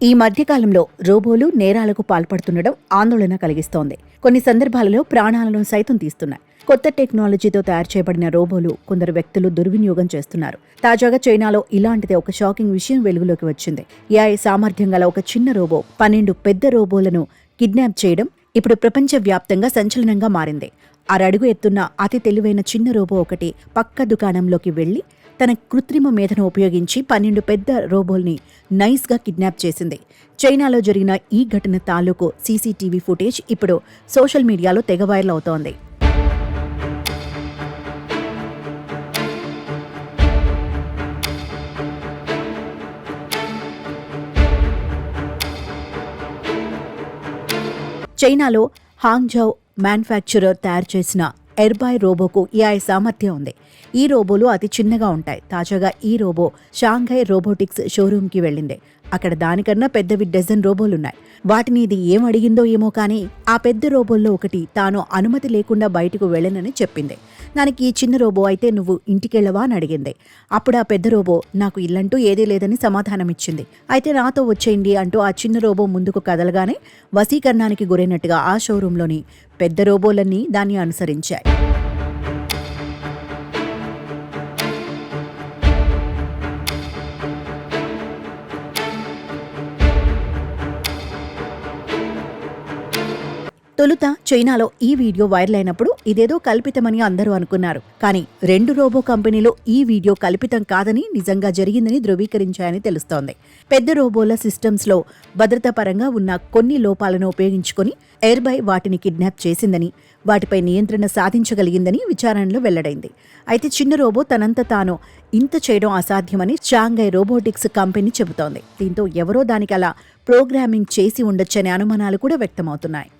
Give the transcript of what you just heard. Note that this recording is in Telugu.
ఈ మధ్యకాలంలో రోబోలు నేరాలకు పాల్పడుతుండడం ఆందోళన కలిగిస్తోంది. కొన్ని సందర్భాలలో ప్రాణాలను సైతం తీస్తున్నాయి. కొత్త టెక్నాలజీతో తయారు చేయబడిన రోబోలు కొందరు వ్యక్తులు దుర్వినియోగం చేస్తున్నారు. తాజాగా చైనాలో ఇలాంటిదే ఒక షాకింగ్ విషయం వెలుగులోకి వచ్చింది. AI సామర్థ్యం గల ఒక చిన్న రోబో 12 పెద్ద రోబోలను కిడ్నాప్ చేయడం ఇప్పుడు ప్రపంచవ్యాప్తంగా సంచలనంగా మారింది. 6 అడుగు ఎత్తున్న అతి తెలివైన చిన్న రోబో ఒకటి పక్క దుకాణంలోకి వెళ్లి తన కృత్రిమ మేధను ఉపయోగించి 12 పెద్ద రోబోల్ని నైస్గా కిడ్నాప్ చేసింది. చైనాలో జరిగిన ఈ ఘటన తాలూకు CCTV ఫుటేజ్ ఇప్పుడు సోషల్ మీడియాలో తెగ వైరల్ అవుతోంది. చైనాలో హాంగ్జౌ మ్యానుఫ్యాక్చరర్ తయారు చేసిన ఎర్బాయ్ రోబోకు AI సామర్థ్యం ఉంది. ఈ రోబోలు అతి చిన్నగా ఉంటాయి. తాజాగా ఈ రోబో షాంఘై రోబోటిక్స్ షోరూంకి వెళ్ళింది. అక్కడ దానికన్నా పెద్దవి డజన్ రోబోలున్నాయి. వాటిని ఇది ఏం అడిగిందో ఏమో కానీ ఆ పెద్ద రోబోల్లో ఒకటి తాను అనుమతి లేకుండా బయటకు వెళ్ళనని చెప్పింది. దానికి ఈ చిన్న రోబో అయితే నువ్వు ఇంటికెళ్ళవా అని అడిగింది. అప్పుడు ఆ పెద్ద రోబో నాకు ఇల్లంటూ ఏదీ లేదని సమాధానమిచ్చింది. అయితే నాతో వచ్చేయండి అంటూ ఆ చిన్న రోబో ముందుకు కదలగానే వశీకరణానికి గురైనట్టుగా ఆ షోరూంలోని పెద్ద రోబోలన్నీ దాన్ని అనుసరించాయి. తొలుత చైనాలో ఈ వీడియో వైరల్ అయినప్పుడు ఇదేదో కల్పితమని అందరూ అనుకున్నారు. కానీ 2 రోబో కంపెనీలు ఈ వీడియో కల్పితం కాదని నిజంగా జరిగిందని ధృవీకరించాయని తెలుస్తోంది. పెద్ద రోబోల సిస్టమ్స్లో భద్రతా పరంగా ఉన్న కొన్ని లోపాలను ఉపయోగించుకొని ఎయిర్బై వాటిని కిడ్నాప్ చేసిందని, వాటిపై నియంత్రణ సాధించగలిగిందని విచారణలో వెల్లడైంది. అయితే చిన్న రోబో తనంత తాను ఇంత చేయడం అసాధ్యమని షాంఘై రోబోటిక్స్ కంపెనీ చెబుతోంది. దీంతో ఎవరో దానికి అలా ప్రోగ్రామింగ్ చేసి ఉండొచ్చనే అనుమానాలు కూడా వ్యక్తమవుతున్నాయి.